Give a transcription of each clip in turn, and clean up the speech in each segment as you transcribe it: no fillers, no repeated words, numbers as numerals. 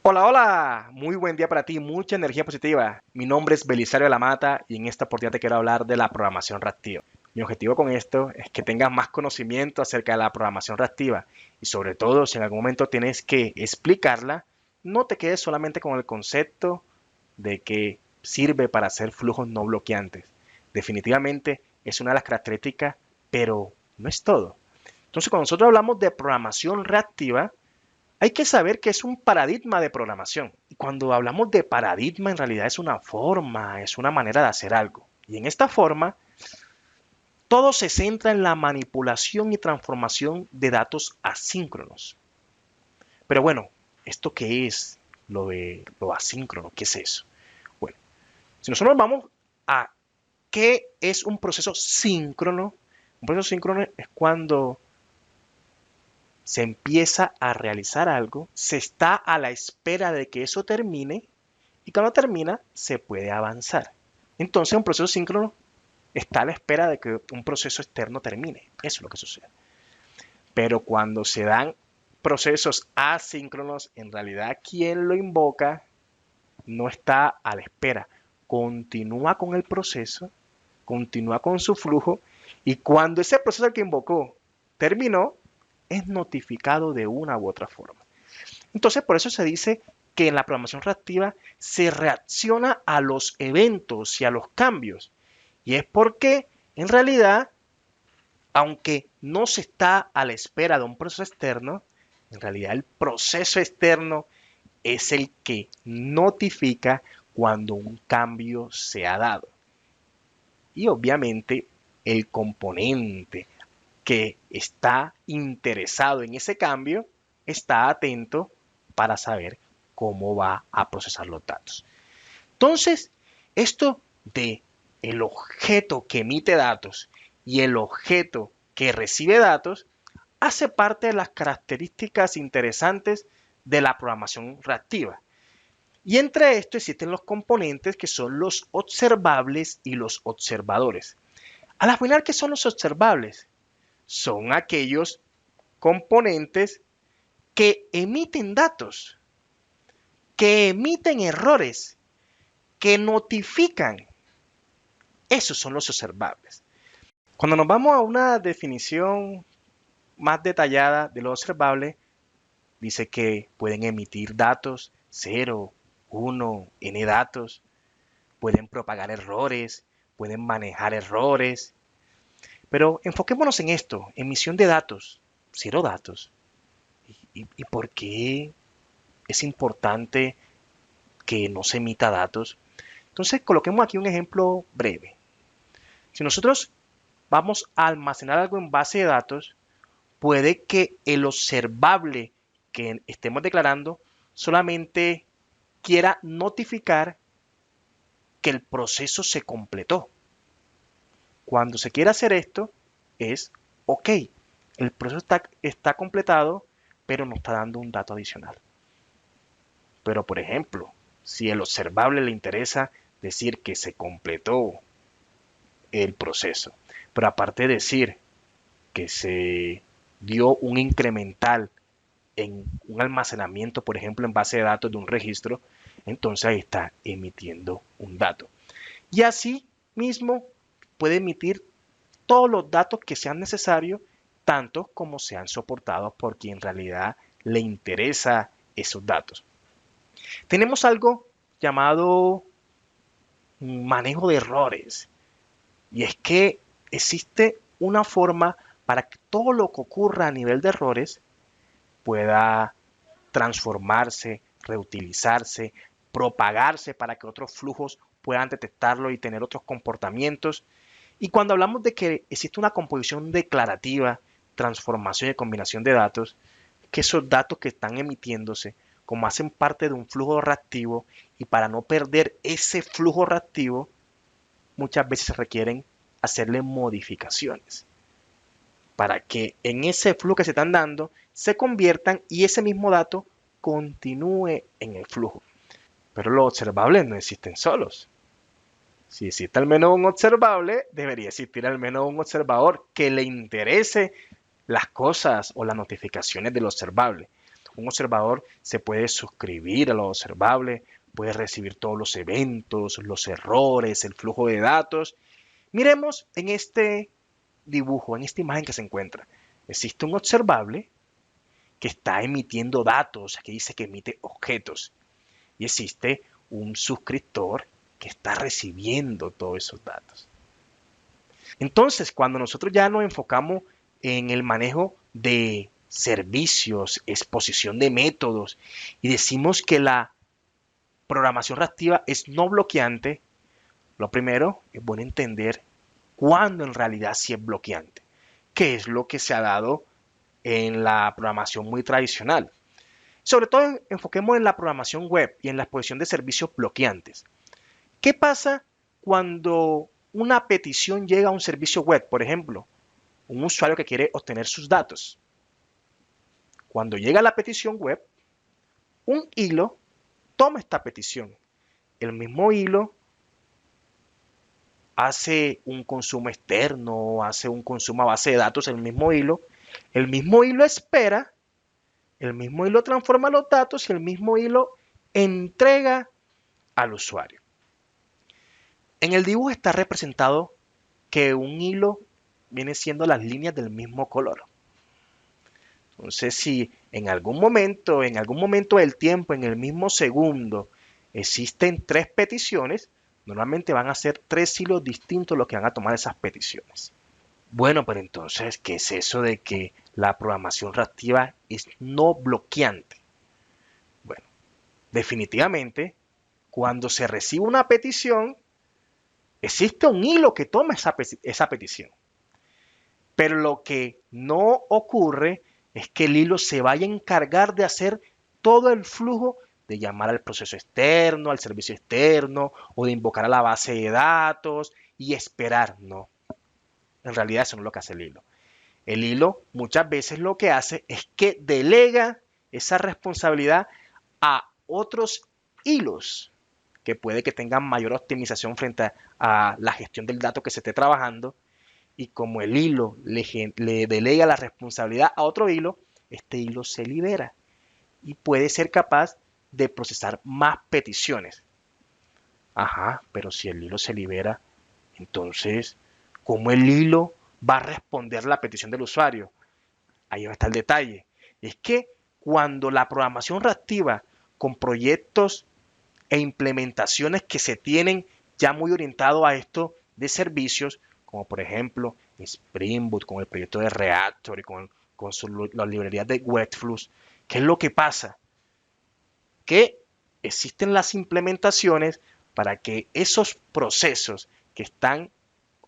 Hola, hola, muy buen día para ti, mucha energía positiva. Mi nombre es Belisario de la Mata y en esta oportunidad te quiero hablar de la programación reactiva. Mi objetivo con esto es que tengas más conocimiento acerca de la programación reactiva y sobre todo si en algún momento tienes que explicarla, no te quedes solamente con el concepto de que sirve para hacer flujos no bloqueantes. Definitivamente es una de las características, pero no es todo. Entonces, cuando nosotros hablamos de programación reactiva, hay que saber que es un paradigma de programación. Y cuando hablamos de paradigma, en realidad es una forma, es una manera de hacer algo. Y en esta forma, todo se centra en la manipulación y transformación de datos asíncronos. Pero bueno, ¿esto qué es lo de lo asíncrono? ¿Qué es eso? Bueno, si nosotros vamos a qué es un proceso síncrono, un proceso síncrono es cuando se empieza a realizar algo, se está a la espera de que eso termine y cuando termina se puede avanzar. Entonces un proceso síncrono está a la espera de que un proceso externo termine. Eso es lo que sucede. Pero cuando se dan procesos asíncronos, en realidad quien lo invoca no está a la espera. Continúa con el proceso, continúa con su flujo y cuando ese proceso que invocó terminó, es notificado de una u otra forma. Entonces, por eso se dice que en la programación reactiva se reacciona a los eventos y a los cambios. Y es porque, en realidad, aunque no se está a la espera de un proceso externo, en realidad el proceso externo es el que notifica cuando un cambio se ha dado. Y obviamente el componente que está interesado en ese cambio está atento para saber cómo va a procesar los datos. Entonces, esto de el objeto que emite datos y el objeto que recibe datos hace parte de las características interesantes de la programación reactiva. Y entre esto existen los componentes que son los observables y los observadores. A la final, ¿qué son los observables? Son aquellos componentes que emiten datos, que emiten errores, que notifican. Esos son los observables. Cuando nos vamos a una definición más detallada de lo observable, dice que pueden emitir datos, 0, 1, n datos, pueden propagar errores, pueden manejar errores. Pero enfoquémonos en esto, emisión de datos, 0 datos. ¿Y por qué es importante que no se emita datos? Entonces, coloquemos aquí un ejemplo breve. Si nosotros vamos a almacenar algo en base de datos, puede que el observable que estemos declarando solamente quiera notificar que el proceso se completó. Cuando se quiere hacer esto, es OK. El proceso está completado, pero nos está dando un dato adicional. Pero, por ejemplo, si el observable le interesa decir que se completó el proceso, pero aparte de decir que se dio un incremental en un almacenamiento, por ejemplo, en base de datos de un registro, entonces ahí está emitiendo un dato. Y así mismo puede emitir todos los datos que sean necesarios, tanto como sean soportados por quien en realidad le interesa esos datos. Tenemos algo llamado manejo de errores. Y es que existe una forma para que todo lo que ocurra a nivel de errores pueda transformarse, reutilizarse, propagarse para que otros flujos puedan detectarlo y tener otros comportamientos. Y cuando hablamos de que existe una composición declarativa, transformación y combinación de datos, que esos datos que están emitiéndose, como hacen parte de un flujo reactivo, y para no perder ese flujo reactivo, muchas veces se requieren hacerle modificaciones para que en ese flujo que se están dando se conviertan y ese mismo dato continúe en el flujo. Pero los observables no existen solos. Si existe al menos un observable, debería existir al menos un observador que le interese las cosas o las notificaciones del observable. Un observador se puede suscribir a lo observable, puede recibir todos los eventos, los errores, el flujo de datos. Miremos en este dibujo, en esta imagen que se encuentra. Existe un observable que está emitiendo datos, que dice que emite objetos. Y existe un suscriptor que está recibiendo todos esos datos. Entonces, cuando nosotros ya nos enfocamos en el manejo de servicios, exposición de métodos, y decimos que la programación reactiva es no bloqueante, lo primero es bueno entender cuándo en realidad sí es bloqueante, que es lo que se ha dado en la programación muy tradicional. Sobre todo enfoquemos en la programación web y en la exposición de servicios bloqueantes. ¿Qué pasa cuando una petición llega a un servicio web? Por ejemplo, un usuario que quiere obtener sus datos. Cuando llega la petición web, un hilo toma esta petición. El mismo hilo hace un consumo externo, hace un consumo a base de datos, el mismo hilo espera, el mismo hilo transforma los datos y el mismo hilo entrega al usuario. En el dibujo está representado que un hilo viene siendo las líneas del mismo color. Entonces, si en algún momento del tiempo, en el mismo segundo, existen 3 peticiones, normalmente van a ser 3 hilos distintos los que van a tomar esas peticiones. Bueno, pero entonces, ¿qué es eso de que la programación reactiva es no bloqueante? Bueno, definitivamente, cuando se recibe una petición, existe un hilo que toma esa petición. Pero lo que no ocurre es que el hilo se vaya a encargar de hacer todo el flujo de llamar al proceso externo, al servicio externo, o de invocar a la base de datos y esperar. No, en realidad eso no es lo que hace el hilo. El hilo muchas veces lo que hace es que delega esa responsabilidad a otros hilos que puede que tengan mayor optimización frente a la gestión del dato que se esté trabajando. Y como el hilo le delega la responsabilidad a otro hilo, este hilo se libera y puede ser capaz de procesar más peticiones. Ajá, pero si el hilo se libera, entonces, ¿cómo el hilo va a responder la petición del usuario? Ahí está el detalle. Es que cuando la programación reactiva con proyectos e implementaciones que se tienen ya muy orientados a esto de servicios, como por ejemplo Spring Boot con el proyecto de Reactor y con las librerías de Webflux, ¿qué es lo que pasa? Que existen las implementaciones para que esos procesos que están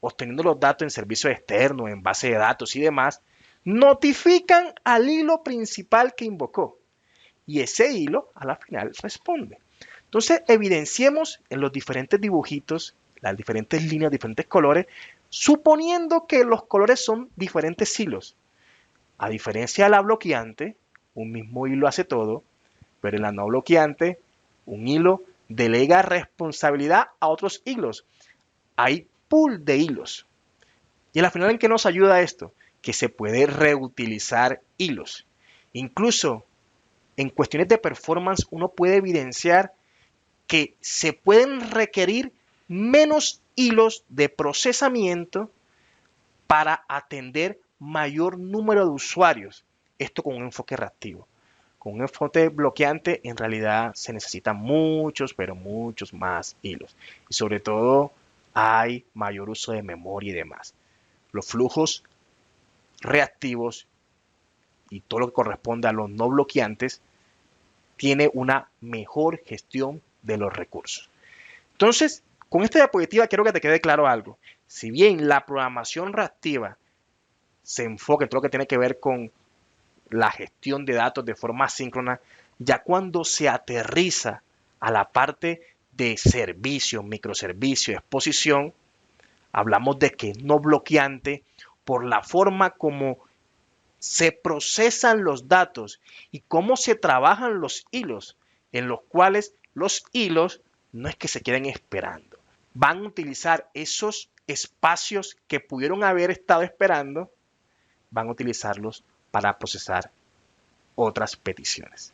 obteniendo los datos en servicios externos, en base de datos y demás, notifican al hilo principal que invocó. Y ese hilo a la final responde. Entonces, evidenciemos en los diferentes dibujitos, las diferentes líneas, diferentes colores, suponiendo que los colores son diferentes hilos. A diferencia de la bloqueante, un mismo hilo hace todo, pero en la no bloqueante, un hilo delega responsabilidad a otros hilos. Hay pool de hilos. Y al final, ¿en qué nos ayuda esto? Que se puede reutilizar hilos. Incluso en cuestiones de performance, uno puede evidenciar que se pueden requerir menos hilos de procesamiento para atender mayor número de usuarios. Esto con un enfoque reactivo. Con un enfoque bloqueante en realidad se necesitan muchos, pero muchos más hilos. Y sobre todo hay mayor uso de memoria y demás. Los flujos reactivos y todo lo que corresponde a los no bloqueantes tiene una mejor gestión de los recursos. Entonces, con esta diapositiva quiero que te quede claro algo. Si bien la programación reactiva se enfoca en todo lo que tiene que ver con la gestión de datos de forma asíncrona, ya cuando se aterriza a la parte de servicios, microservicios, exposición, hablamos de que es no bloqueante por la forma como se procesan los datos y cómo se trabajan los hilos, en los cuales los hilos no es que se queden esperando. Van a utilizar esos espacios que pudieron haber estado esperando, van a utilizarlos para procesar otras peticiones.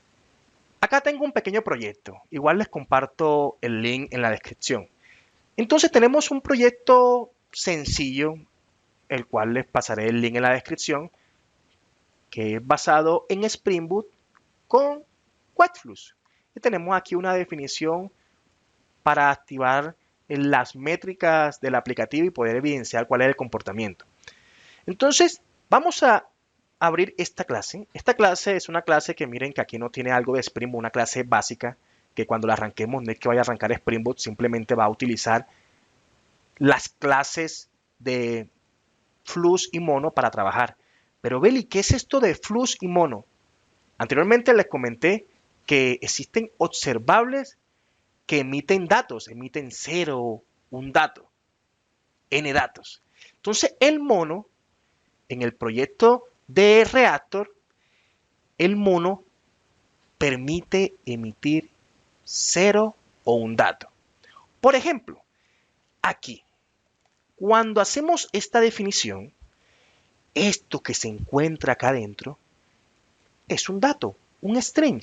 Acá tengo un pequeño proyecto. Igual les comparto el link en la descripción. Entonces tenemos un proyecto sencillo, el cual les pasaré el link en la descripción, que es basado en Spring Boot con Quadflux. Y tenemos aquí una definición para activar las métricas del aplicativo y poder evidenciar cuál es el comportamiento. Entonces, vamos a abrir esta clase. Esta clase es una clase que miren que aquí no tiene algo de Spring Boot, una clase básica que cuando la arranquemos no es que vaya a arrancar Spring Boot, simplemente va a utilizar las clases de Flux y Mono para trabajar. Pero Beli, ¿qué es esto de Flux y Mono? Anteriormente les comenté que existen observables que emiten datos, emiten 0, un dato, n datos. Entonces el mono, en el proyecto de Reactor, el mono permite emitir 0 o un dato. Por ejemplo, aquí, cuando hacemos esta definición, esto que se encuentra acá adentro es un dato, un string.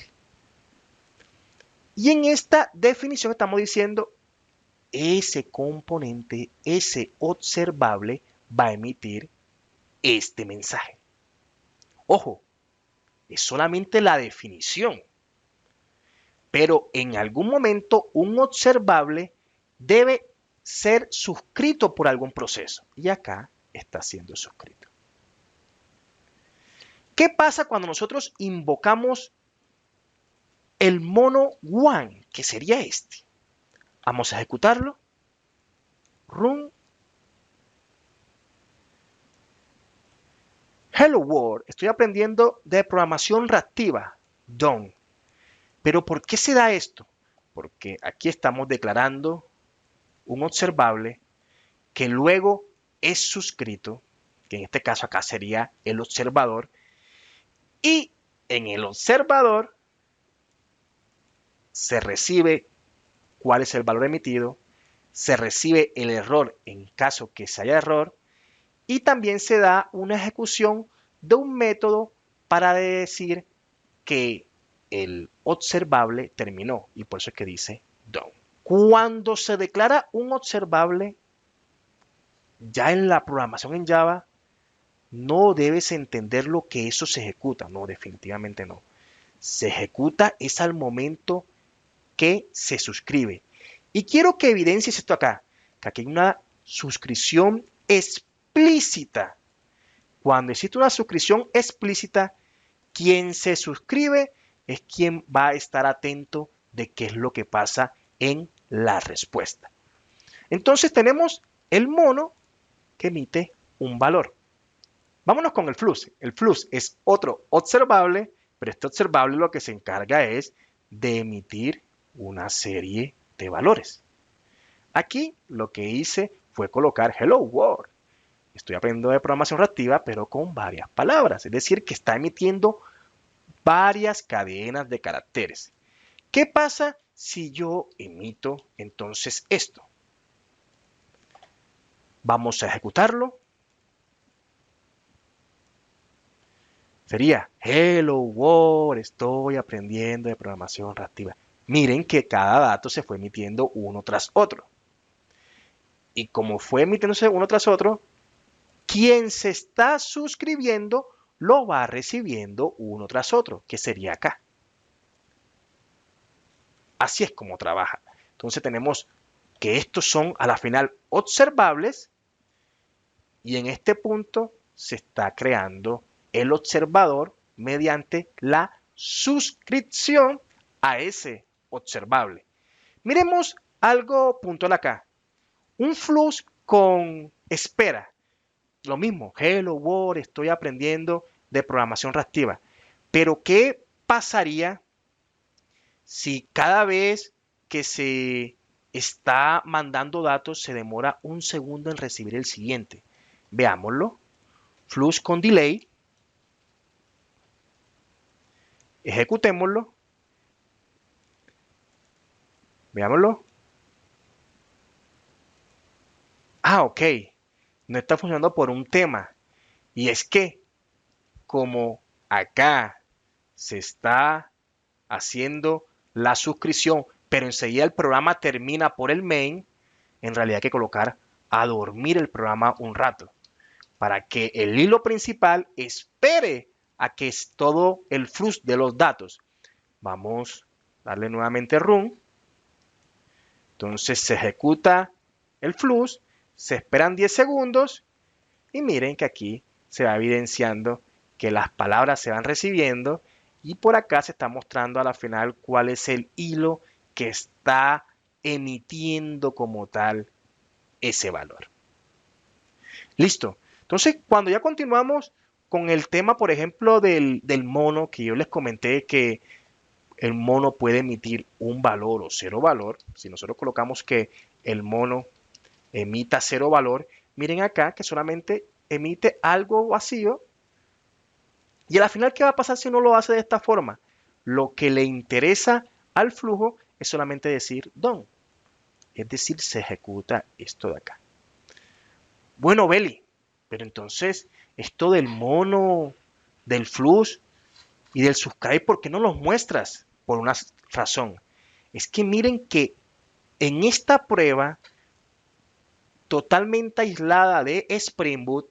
Y en esta definición estamos diciendo ese componente, ese observable va a emitir este mensaje. Ojo, es solamente la definición. Pero en algún momento un observable debe ser suscrito por algún proceso. Y acá está siendo suscrito. ¿Qué pasa cuando nosotros invocamos el mono one, que sería este? Vamos a ejecutarlo. Run. Hello World, estoy aprendiendo de programación reactiva. Done. Pero ¿por qué se da esto? Porque aquí estamos declarando un observable que luego es suscrito, que en este caso acá sería el observador, y en el observador se recibe cuál es el valor emitido, se recibe el error en caso que se haya error, y también se da una ejecución de un método para decir que el observable terminó, y por eso es que dice done. Cuando se declara un observable, ya en la programación en Java, no debes entender lo que eso se ejecuta. No, definitivamente no. Se ejecuta es al momento que se suscribe. Y quiero que evidencies esto acá, que aquí hay una suscripción explícita. Cuando existe una suscripción explícita, quien se suscribe es quien va a estar atento de qué es lo que pasa en la respuesta. Entonces tenemos el mono que emite un valor. Vámonos con el flux. El flux es otro observable, pero este observable lo que se encarga es de emitir una serie de valores. Aquí lo que hice fue colocar Hello World. Estoy aprendiendo de programación reactiva, pero con varias palabras. Es decir, que está emitiendo varias cadenas de caracteres. ¿Qué pasa si yo emito entonces esto? Vamos a ejecutarlo. Sería Hello World, estoy aprendiendo de programación reactiva. Miren que cada dato se fue emitiendo uno tras otro. Y como fue emitiéndose uno tras otro, quien se está suscribiendo lo va recibiendo uno tras otro, que sería acá. Así es como trabaja. Entonces tenemos que estos son a la final observables y en este punto se está creando el observador mediante la suscripción a ese observable. Miremos algo puntual acá. Un flux con espera. Lo mismo, Hello World, estoy aprendiendo de programación reactiva. Pero ¿qué pasaría si cada vez que se está mandando datos se demora un segundo en recibir el siguiente? Veámoslo. Flux con delay. Ejecutémoslo. Veámoslo. Ah, ok. No está funcionando por un tema. Y es que, como acá se está haciendo la suscripción, pero enseguida el programa termina por el main, en realidad hay que colocar a dormir el programa un rato para que el hilo principal espere a que todo el flujo de los datos. Vamos a darle nuevamente run. Entonces se ejecuta el flush, se esperan 10 segundos y miren que aquí se va evidenciando que las palabras se van recibiendo y por acá se está mostrando a la final cuál es el hilo que está emitiendo como tal ese valor. Listo. Entonces, cuando ya continuamos con el tema, por ejemplo, del mono, que yo les comenté que el mono puede emitir un valor o cero valor, si nosotros colocamos que el mono emita cero valor, miren acá que solamente emite algo vacío. Y al final, ¿qué va a pasar si uno lo hace de esta forma? Lo que le interesa al flujo es solamente decir done. Es decir, se ejecuta esto de acá. Bueno, Beli, pero entonces esto del mono, del flush y del subscribe, ¿por qué no los muestras? Por una razón. Es que miren que en esta prueba totalmente aislada de Spring Boot,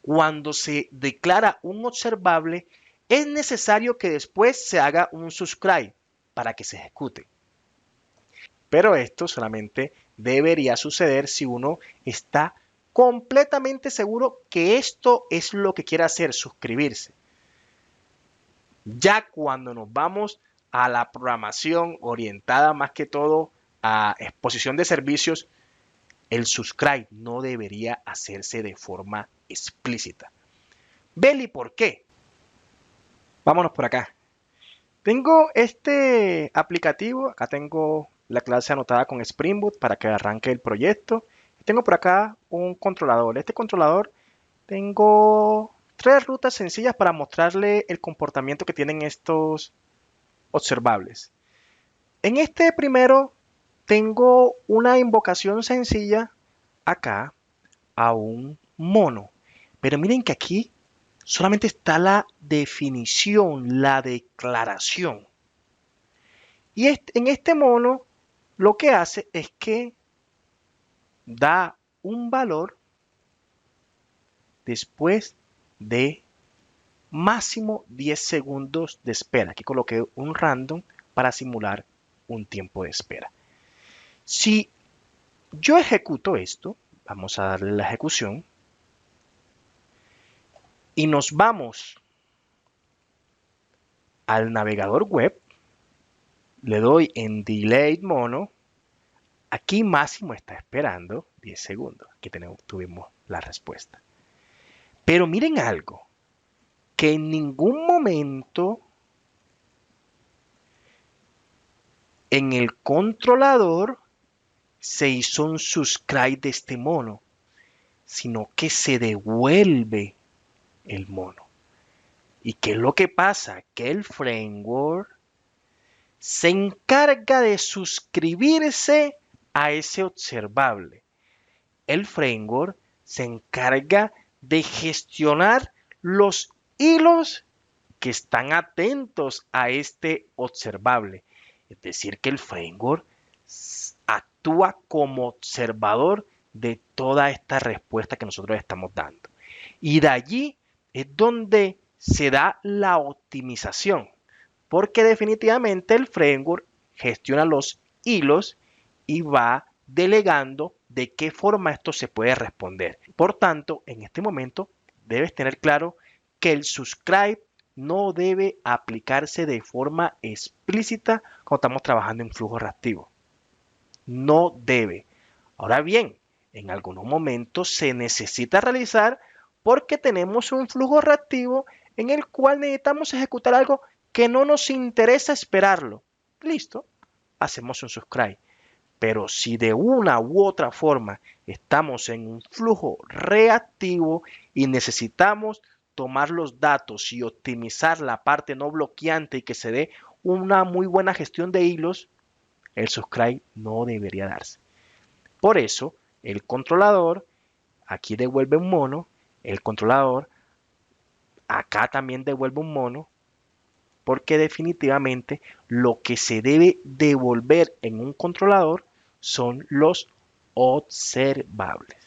cuando se declara un observable, es necesario que después se haga un subscribe para que se ejecute. Pero esto solamente debería suceder si uno está completamente seguro que esto es lo que quiere hacer, suscribirse. Ya cuando nos vamos a la programación orientada más que todo a exposición de servicios, el subscribe no debería hacerse de forma explícita. Beli, ¿por qué? Vámonos por acá. Tengo este aplicativo, acá tengo la clase anotada con Spring Boot para que arranque el proyecto. Tengo por acá un controlador. Este controlador tengo 3 rutas sencillas para mostrarle el comportamiento que tienen estos observables. En este primero tengo una invocación sencilla acá a un mono. Pero miren que aquí solamente está la definición, la declaración. Y en este mono lo que hace es que da un valor después de máximo 10 segundos de espera. Aquí coloqué un random para simular un tiempo de espera. Si yo ejecuto esto, vamos a darle la ejecución y nos vamos al navegador web, le doy en Delay Mono, aquí máximo está esperando 10 segundos. Aquí tuvimos la respuesta. Pero miren algo, que en ningún momento en el controlador se hizo un subscribe de este mono, sino que se devuelve el mono. ¿Y qué es lo que pasa? Que el framework se encarga de suscribirse a ese observable. El framework se encarga de gestionar los hilos que están atentos a este observable. Es decir, que el framework actúa como observador de toda esta respuesta que nosotros estamos dando. Y de allí es donde se da la optimización, porque definitivamente el framework gestiona los hilos y va delegando de qué forma esto se puede responder. Por tanto, en este momento debes tener claro que el subscribe no debe aplicarse de forma explícita cuando estamos trabajando en flujo reactivo. No debe. Ahora bien, en algunos momentos se necesita realizar porque tenemos un flujo reactivo en el cual necesitamos ejecutar algo que no nos interesa esperarlo. Listo, hacemos un subscribe. Pero si de una u otra forma estamos en un flujo reactivo y necesitamos tomar los datos y optimizar la parte no bloqueante y que se dé una muy buena gestión de hilos, el subscribe no debería darse. Por eso, el controlador aquí devuelve un mono, el controlador acá también devuelve un mono, porque definitivamente lo que se debe devolver en un controlador son los observables,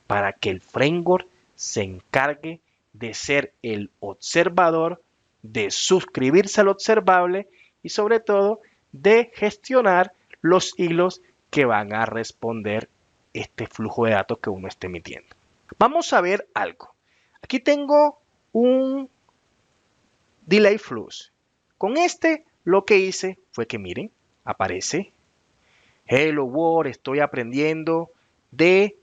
para que el framework se encargue de ser el observador, de suscribirse al observable y sobre todo de gestionar los hilos que van a responder este flujo de datos que uno esté emitiendo. Vamos a ver algo. Aquí tengo un delay flux. Con este lo que hice fue que miren, aparece Hello World, estoy aprendiendo de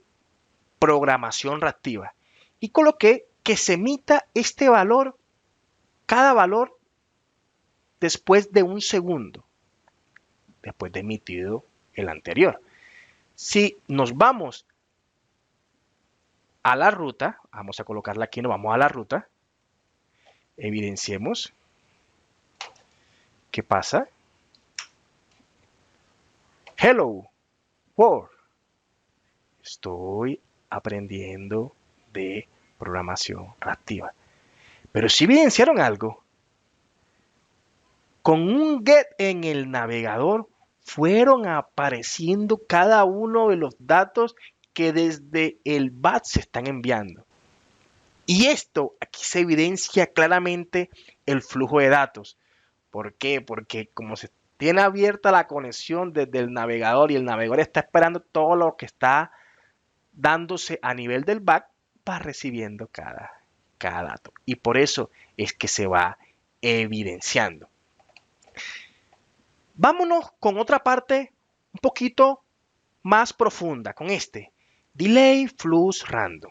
programación reactiva. Y coloqué que se emita este valor, cada valor, después de un segundo, después de emitido el anterior. Si nos vamos a la ruta, vamos a colocarla aquí, nos vamos a la ruta, evidenciemos qué pasa. Hello World, estoy aprendiendo de programación reactiva. Pero si evidenciaron algo, con un get en el navegador fueron apareciendo cada uno de los datos que desde el BAT se están enviando. Y esto aquí se evidencia claramente el flujo de datos. ¿Por qué? Porque como se tiene abierta la conexión desde el navegador y el navegador está esperando todo lo que está dándose a nivel del back, va recibiendo cada dato. Y por eso es que se va evidenciando. Vámonos con otra parte un poquito más profunda, con este delay flux random.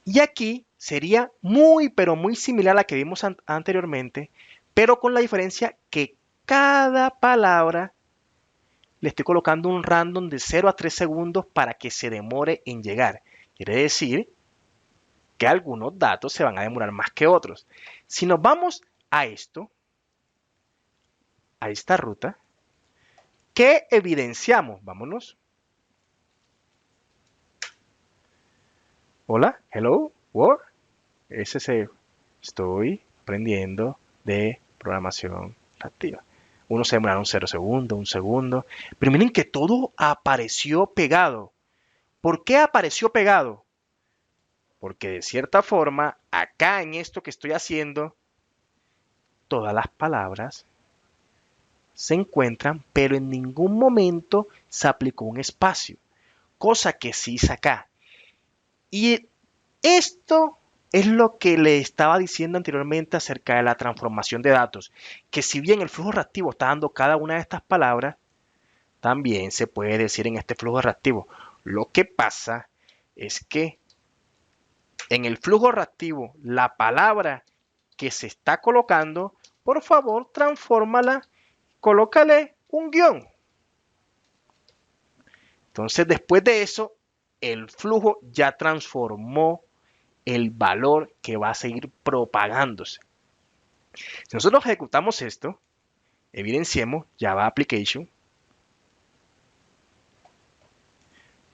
Y aquí sería muy, pero muy similar a la que vimos anteriormente, pero con la diferencia que cada palabra le estoy colocando un random de 0 a 3 segundos para que se demore en llegar. Quiere decir que algunos datos se van a demorar más que otros. Si nos vamos a esto, a esta ruta, ¿qué evidenciamos? Vámonos. Hola, hello, world. Estoy aprendiendo de programación reactiva. Uno se demoraron 0 segundos, 1 segundo. Pero miren que todo apareció pegado. ¿Por qué apareció pegado? Porque de cierta forma, acá en esto que estoy haciendo, todas las palabras se encuentran, pero en ningún momento se aplicó un espacio. Cosa que sí hice acá. Y esto es lo que le estaba diciendo anteriormente acerca de la transformación de datos. Que si bien el flujo reactivo está dando cada una de estas palabras, también se puede decir en este flujo reactivo. Lo que pasa es que en el flujo reactivo, la palabra que se está colocando, por favor, transfórmala, colócale un guión. Entonces, después de eso, el flujo ya transformó el valor que va a seguir propagándose. Si nosotros ejecutamos esto, evidenciemos Java Application.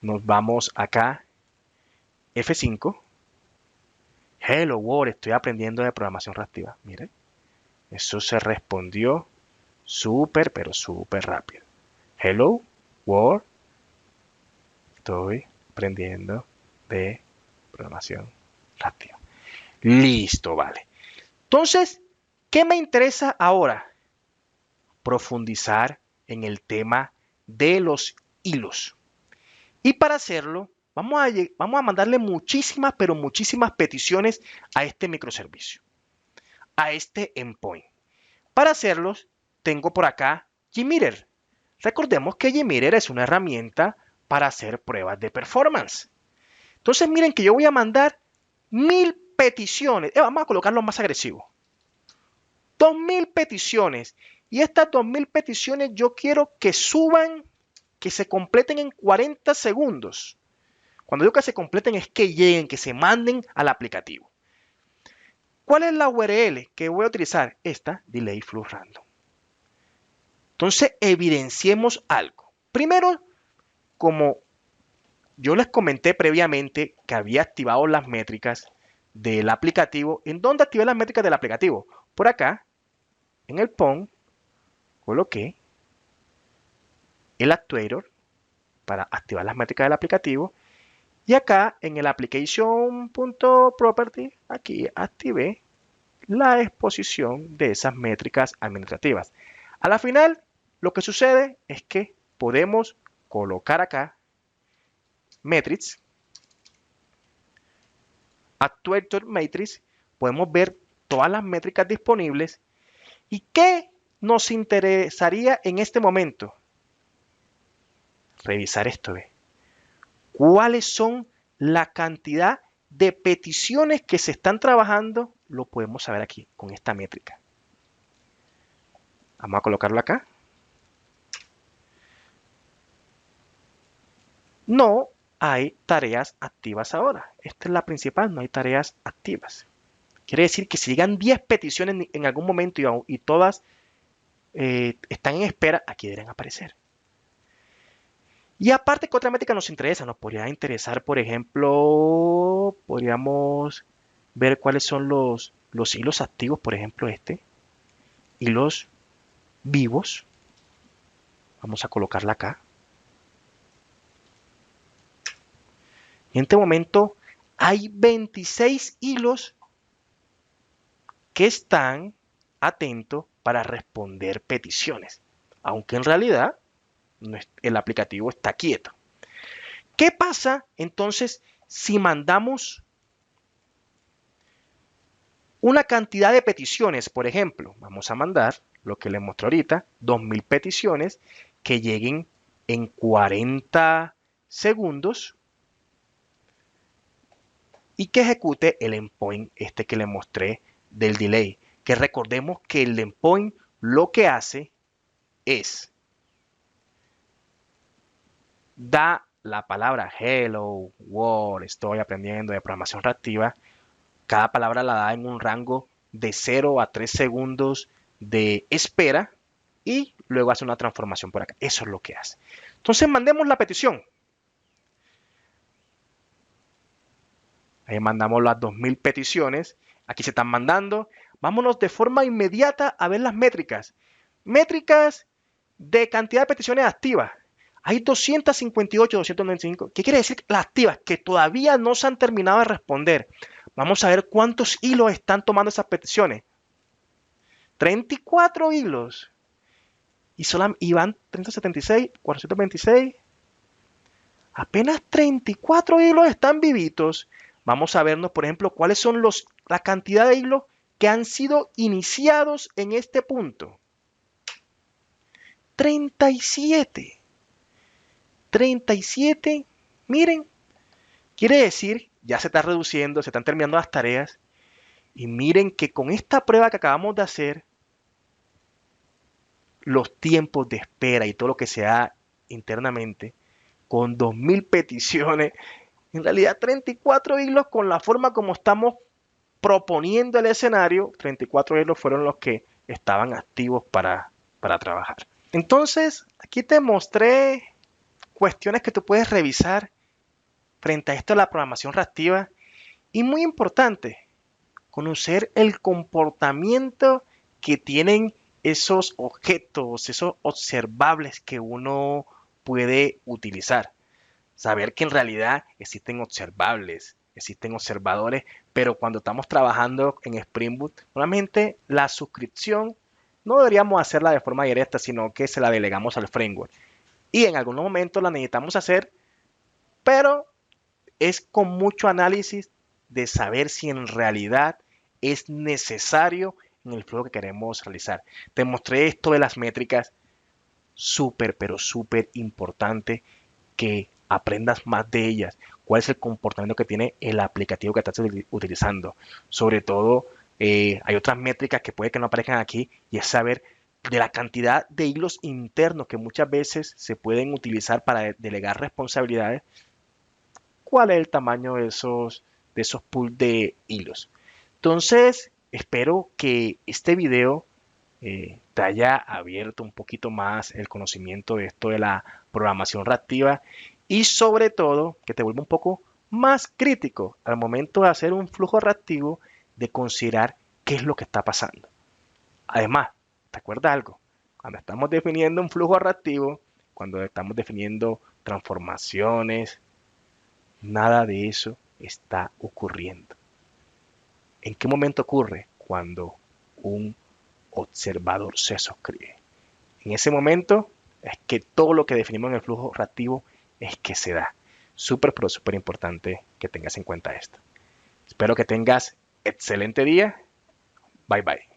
Nos vamos acá, F5. Hello World, estoy aprendiendo de programación reactiva. Miren, eso se respondió súper, pero súper rápido. Hello World, estoy aprendiendo de programación reactiva. Listo, vale. Entonces, ¿qué me interesa ahora? Profundizar en el tema de los hilos. Y para hacerlo, vamos a mandarle muchísimas, pero muchísimas peticiones a este microservicio, a este endpoint. Para hacerlos, tengo por acá JMeter. Recordemos que JMeter es una herramienta para hacer pruebas de performance. Entonces, miren que yo voy a mandar 1000 peticiones. Vamos a colocarlo más agresivo. 2000 peticiones. Y estas 2000 peticiones yo quiero que suban, que se completen en 40 segundos. Cuando digo que se completen es que lleguen, que se manden al aplicativo. ¿Cuál es la URL que voy a utilizar? Esta, Delay Flux Random. Entonces, evidenciemos algo. Primero, como yo les comenté previamente que había activado las métricas del aplicativo. ¿En dónde activé las métricas del aplicativo? por acá, en el POM, coloqué el actuator para activar las métricas del aplicativo. Y acá en el application.property, aquí activé la exposición de esas métricas administrativas. A la final, lo que sucede es que podemos colocar acá metrics, actuator matrix, podemos ver todas las métricas disponibles. ¿Y qué nos interesaría en este momento? Revisar esto, ¿ve? ¿Cuáles son la cantidad de peticiones que se están trabajando? Lo podemos saber aquí con esta métrica. Vamos a colocarlo acá. No hay tareas activas ahora. Esta es la principal, no hay tareas activas. Quiere decir que si llegan 10 peticiones en algún momento y todas están en espera, aquí deberán aparecer. Y aparte, ¿qué otra métrica nos interesa? Nos podría interesar, por ejemplo, podríamos ver cuáles son los hilos activos, por ejemplo, hilos vivos. Vamos a colocarla acá. En este momento hay 26 hilos que están atentos para responder peticiones, aunque en realidad el aplicativo está quieto. ¿Qué pasa entonces si mandamos una cantidad de peticiones? Por ejemplo, vamos a mandar lo que les mostré ahorita, 2000 peticiones que lleguen en 40 segundos y que ejecute el endpoint que les mostré del delay. Que recordemos que el endpoint lo que hace es da la palabra hello, world, estoy aprendiendo de programación reactiva. Cada palabra la da en un rango de 0 a 3 segundos de espera y luego hace una transformación por acá. Eso es lo que hace. Entonces mandemos la petición. Ahí mandamos las 2000 peticiones. Aquí se están mandando. Vámonos de forma inmediata a ver las métricas. Métricas de cantidad de peticiones activas. Hay 258, 295. ¿Qué quiere decir las activas? Que todavía no se han terminado de responder. Vamos a ver cuántos hilos están tomando esas peticiones. 34 hilos. Y van 376, 426. Apenas 34 hilos están vivitos. Vamos a vernos, por ejemplo, cuáles son la cantidad de hilos que han sido iniciados en este punto. 37. 37. Miren, quiere decir, ya se está reduciendo, se están terminando las tareas. Y miren que con esta prueba que acabamos de hacer, los tiempos de espera y todo lo que se da internamente, con 2000 peticiones, en realidad 34 hilos con la forma como estamos proponiendo el escenario, 34 hilos fueron los que estaban activos para trabajar. Entonces, aquí te mostré cuestiones que tú puedes revisar frente a esto de la programación reactiva. Y muy importante, conocer el comportamiento que tienen esos objetos, esos observables que uno puede utilizar. Saber que en realidad existen observables, existen observadores, pero cuando estamos trabajando en Spring Boot, normalmente la suscripción no deberíamos hacerla de forma directa, sino que se la delegamos al framework. Y en algunos momentos la necesitamos hacer, pero es con mucho análisis de saber si en realidad es necesario en el flujo que queremos realizar. Te mostré esto de las métricas, súper, pero súper importante que aprendas más de ellas. ¿Cuál es el comportamiento que tiene el aplicativo que estás utilizando? Sobre todo, hay otras métricas que puede que no aparezcan aquí y es saber de la cantidad de hilos internos que muchas veces se pueden utilizar para delegar responsabilidades. ¿Cuál es el tamaño de esos pools de hilos? Entonces, espero que este video te haya abierto un poquito más el conocimiento de esto de la programación reactiva y sobre todo que te vuelva un poco más crítico al momento de hacer un flujo reactivo, de considerar qué es lo que está pasando. Además, ¿te acuerdas algo? Cuando estamos definiendo un flujo reactivo, cuando estamos definiendo transformaciones, nada de eso está ocurriendo. ¿En qué momento ocurre? Cuando un observador se suscribe. En ese momento es que todo lo que definimos en el flujo reactivo es que se da. Súper, pero súper importante que tengas en cuenta esto. Espero que tengas excelente día. Bye bye.